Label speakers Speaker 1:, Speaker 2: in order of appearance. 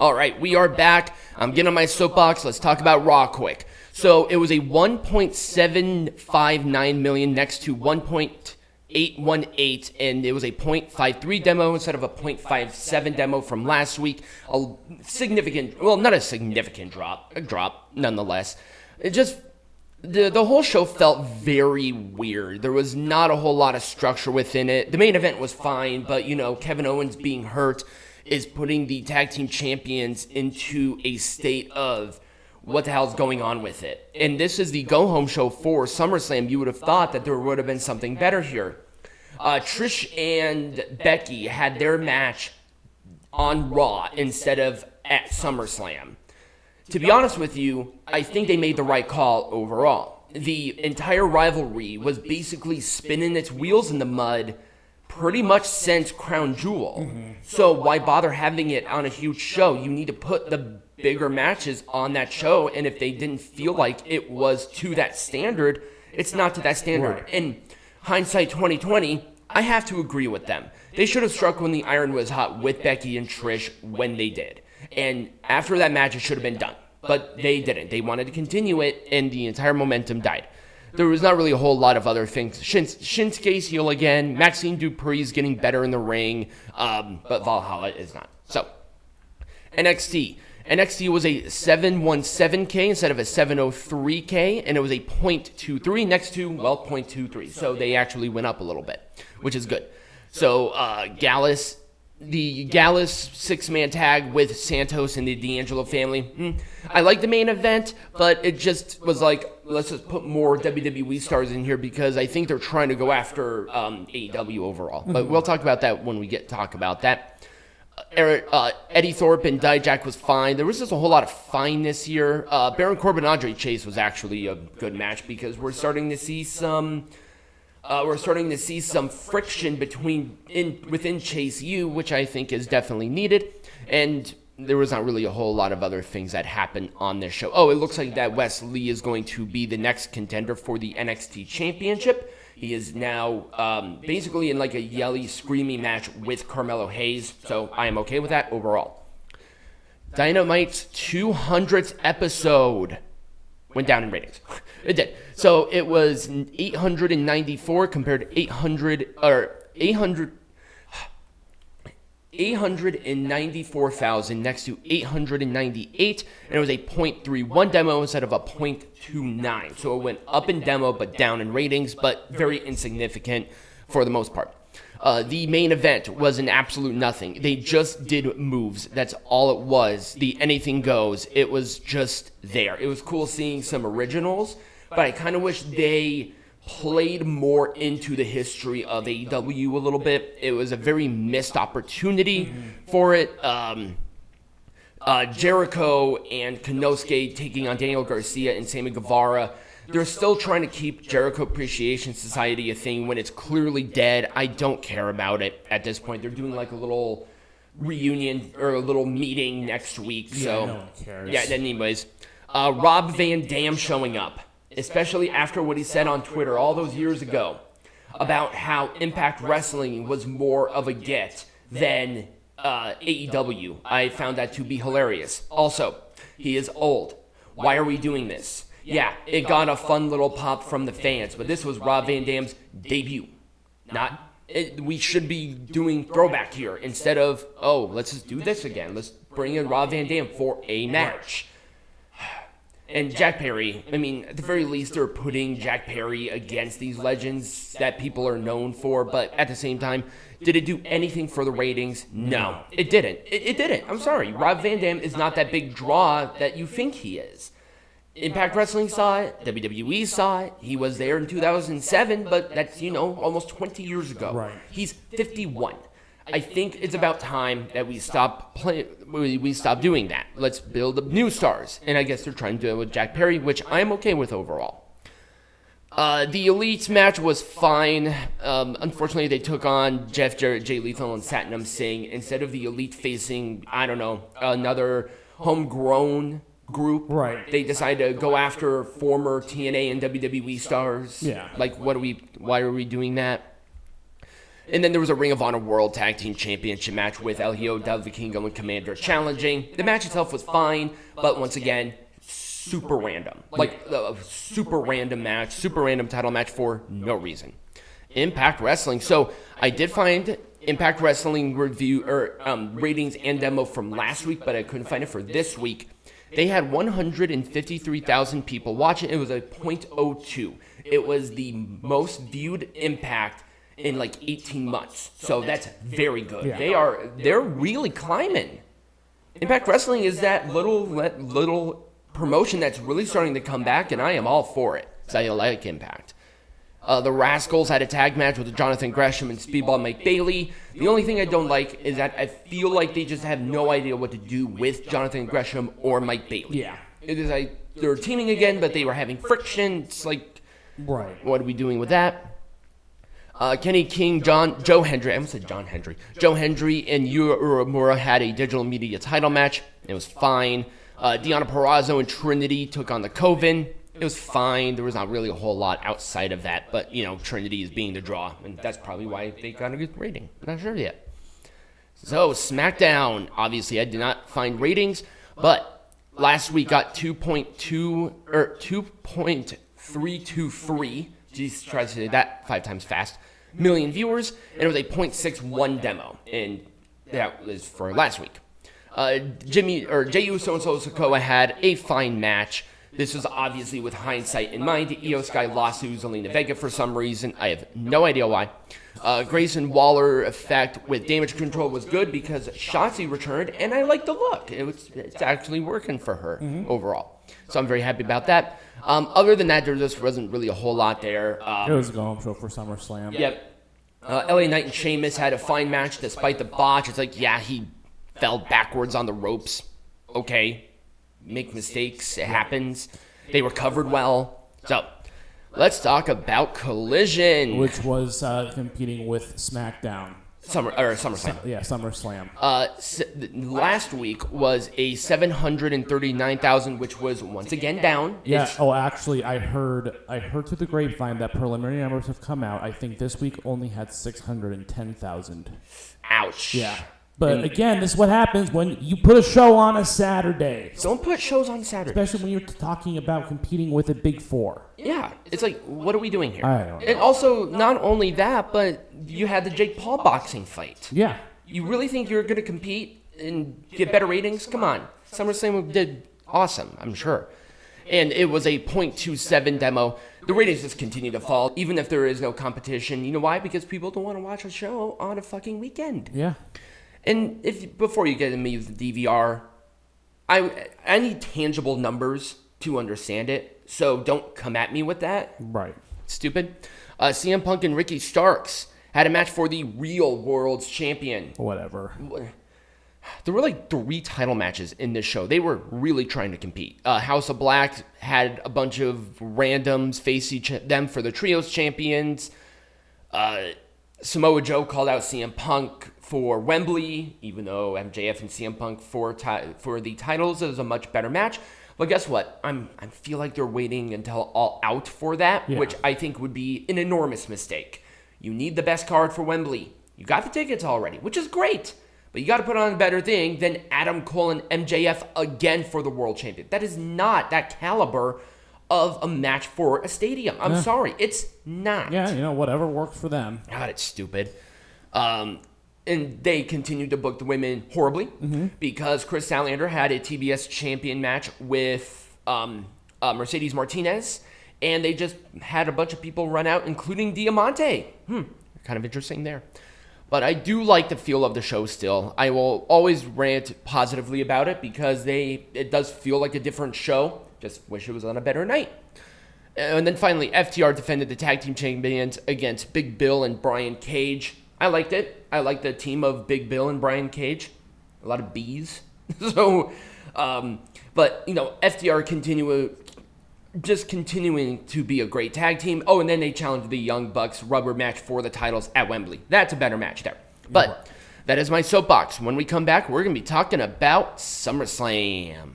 Speaker 1: All right, we are back. I'm getting on my soapbox. Let's talk about Raw quick. So it was a 1.759 million next to 1.818, and it was a 0.53 demo instead of a 0.57 demo from last week. A significant, well, not a significant drop, a drop nonetheless. It just, the whole show felt very weird. There was not a whole lot of structure within it. The main event was fine, but, you know, Kevin Owens being hurt is putting the tag team champions into a state of what the hell's going on with it. And this is the go-home show for SummerSlam. You would have thought that there would have been something better here. Trish and Becky had their match on Raw instead of at SummerSlam. To be honest with you, I think they made the right call overall. The entire rivalry was basically spinning its wheels in the mud pretty much since Crown Jewel. So why bother having it on a huge show? You need to put the bigger matches on that show, and if they didn't feel like it was to that standard, it's not to that standard. Right. In hindsight 2020, I have to agree with them. They should have struck when the iron was hot with Becky and Trish when they did. And after that match, it should have been done. But they didn't. They wanted to continue it, and the entire momentum died. There was not really a whole lot of other things. Shinsuke's heel again. Maxine Dupree's getting better in the ring, but Valhalla is not. So, NXT. NXT was a 717K instead of a 703K, and it was a 0.23 next to, well, 0.23. So they actually went up a little bit, which is good. So Gallus, the Gallus six-man tag with Santos and the D'Angelo family. I like the main event, but it just was like, let's just put more WWE stars in here because I think they're trying to go after AEW overall. But we'll talk about that when we get to talk about that. Eddie Thorpe and Dijak was fine. There was just a whole lot of fineness here. Baron Corbin Andre Chase was actually a good match because we're starting to see some friction within Chase U, which I think is definitely needed. And there was not really a whole lot of other things that happened on this show. Oh, it looks like that Wes Lee is going to be the next contender for the NXT Championship. He is now basically in like a yelly, screamy match with Carmelo Hayes, so I am okay with that overall. Dynamite's 200th episode went down in ratings. It did. So it was 894 compared to 894,000 next to 898, and it was a 0.31 demo instead of a 0.29. So it went up in demo but down in ratings, but very insignificant for the most part. The main event was an absolute nothing. They just did moves. That's all it was. The anything goes. It was just there. It was cool seeing some originals, but I kind of wish they played more into the history of AEW a little bit. It was a very missed opportunity for it. Jericho and Konosuke taking on Daniel Garcia and Sammy Guevara. They're still trying to keep Jericho Appreciation Society a thing when it's clearly dead. I don't care about it at this point. They're doing like a little reunion or a little meeting next week. So
Speaker 2: no one cares.
Speaker 1: Yeah, anyways. Rob Van Dam showing up, especially after what he said on Twitter all those years ago about how Impact Wrestling was more of a get than AEW. I found that to be hilarious. Also, he is old. Why are we doing this? Yeah, it got a fun little pop from the fans, but this was Rob Van Dam's debut. We should be doing throwback here instead of, oh, let's just do this again. Let's bring in Rob Van Dam for a match. And Jack Perry, I mean, at the very least, they're putting Jack Perry against these legends that people are known for, but at the same time, did it do anything for the ratings? No, it didn't. It didn't. I'm sorry. Rob Van Dam is not that big draw that you think he is. Impact Wrestling saw it. WWE saw it. He was there in 2007, but that's, almost 20 years ago.
Speaker 2: Right.
Speaker 1: He's 51. I think it's about time that we stop doing that. Let's build up new stars. And I guess they're trying to do it with Jack Perry, which I am okay with overall. The Elite match was fine. Unfortunately, they took on Jeff Jarrett, Jay Lethal, and Satnam Singh instead of the Elite facing, another homegrown group.
Speaker 2: Right.
Speaker 1: They decided to go after former TNA and WWE stars.
Speaker 2: Yeah.
Speaker 1: Like, why are we doing that? And then there was a Ring of Honor World Tag Team Championship match with El Hijo del Vikingo and Commander challenging. The match itself was fine, but once again, super random. Like a super random match, super random title match for no reason. Impact Wrestling. So I did find Impact Wrestling review or ratings and demo from last week, but I couldn't find it for this week. They had 153,000 people watching. It was a .02. It was the most viewed Impact in like 18 months. So that's very good. Yeah. They're really climbing. Impact Wrestling is that little promotion that's really starting to come back, and I am all for it. So I like Impact. The Rascals had a tag match with Jonathan Gresham and Speedball Mike Bailey. The only thing I don't like is that I feel like they just have no idea what to do with Jonathan Gresham or Mike Bailey. Yeah. It is like they're teaming again, but they were having friction. It's like, right. What are we doing with that? Kenny King, Joe Hendry, I almost said John Hendry. Joe Hendry and Yu Uemura had a digital media title match. It was fine. Deonna Purrazzo and Trinity took on the Coven. It was fine. There was not really a whole lot outside of that, but, you know, Trinity is being the draw, and that's probably why they got a good rating. I'm not sure yet. So, SmackDown, obviously, I did not find ratings, but last week got 2.323. Jeez, try to say that 5 times fast. Million viewers, and it was a .61 demo, and that was for last week. Jey Uso and Solo Sikoa had a fine match. This was obviously with hindsight in mind. Io Sky lost to Zelina Vega for some reason. I have no idea why. Grayson Waller effect with damage control was good because Shotzi returned, and I like the look. It's actually working for her overall. So I'm very happy about that. Other than that, there just wasn't really a whole lot there.
Speaker 2: It was a go-home show for SummerSlam.
Speaker 1: Yep. LA Knight and Sheamus had a fine match despite the botch. It's like, yeah, he fell backwards on the ropes. Okay. Make mistakes. It happens. They recovered well. So, let's talk about Collision.
Speaker 2: Which was competing with SmackDown.
Speaker 1: SummerSlam.
Speaker 2: SummerSlam.
Speaker 1: Last week was a 739,000, which was once again down.
Speaker 2: Yeah. Actually, I heard through the grapevine that preliminary numbers have come out. I think this week only had 610,000.
Speaker 1: Ouch.
Speaker 2: Yeah. But again, this is what happens when you put a show on a Saturday.
Speaker 1: Don't put shows on Saturday.
Speaker 2: Especially when you're talking about competing with a Big Four.
Speaker 1: Yeah. It's like, what are we doing here?
Speaker 2: I don't know.
Speaker 1: And also, not only that, but you had the Jake Paul boxing fight.
Speaker 2: Yeah.
Speaker 1: You really think you're going to compete and get better ratings? Come on. SummerSlam did awesome, I'm sure. And it was a .27 demo. The ratings just continue to fall, even if there is no competition. You know why? Because people don't want to watch a show on a fucking weekend.
Speaker 2: Yeah.
Speaker 1: And before you get me with the DVR, I need tangible numbers to understand it. So don't come at me with that.
Speaker 2: Right.
Speaker 1: Stupid. CM Punk and Ricky Starks had a match for the real world's champion.
Speaker 2: Whatever.
Speaker 1: There were like 3 title matches in this show. They were really trying to compete. House of Black had a bunch of randoms face them for the trios champions. Samoa Joe called out CM Punk for Wembley, even though MJF and CM Punk for the titles is a much better match. But guess what? I feel like they're waiting until All Out for that, which I think would be an enormous mistake. You need the best card for Wembley. You got the tickets already, which is great. But you got to put on a better thing than Adam Cole and MJF again for the world champion. That is not that caliber of a match for a stadium. I'm sorry. It's not.
Speaker 2: Yeah, whatever works for them.
Speaker 1: God, it's stupid. And they continued to book the women horribly because Chris Statlander had a TBS champion match with Mercedes Martinez, and they just had a bunch of people run out, including Diamante. Kind of interesting there. But I do like the feel of the show still. I will always rant positively about it because it does feel like a different show. Just wish it was on a better night. And then finally, FTR defended the tag team champions against Big Bill and Brian Cage. I liked it. I liked the team of Big Bill and Brian Cage. A lot of B's. So, but, FTR continuing to be a great tag team. Oh, and then they challenged the Young Bucks rubber match for the titles at Wembley. That's a better match there. But that is my soapbox. When we come back, we're going to be talking about SummerSlam.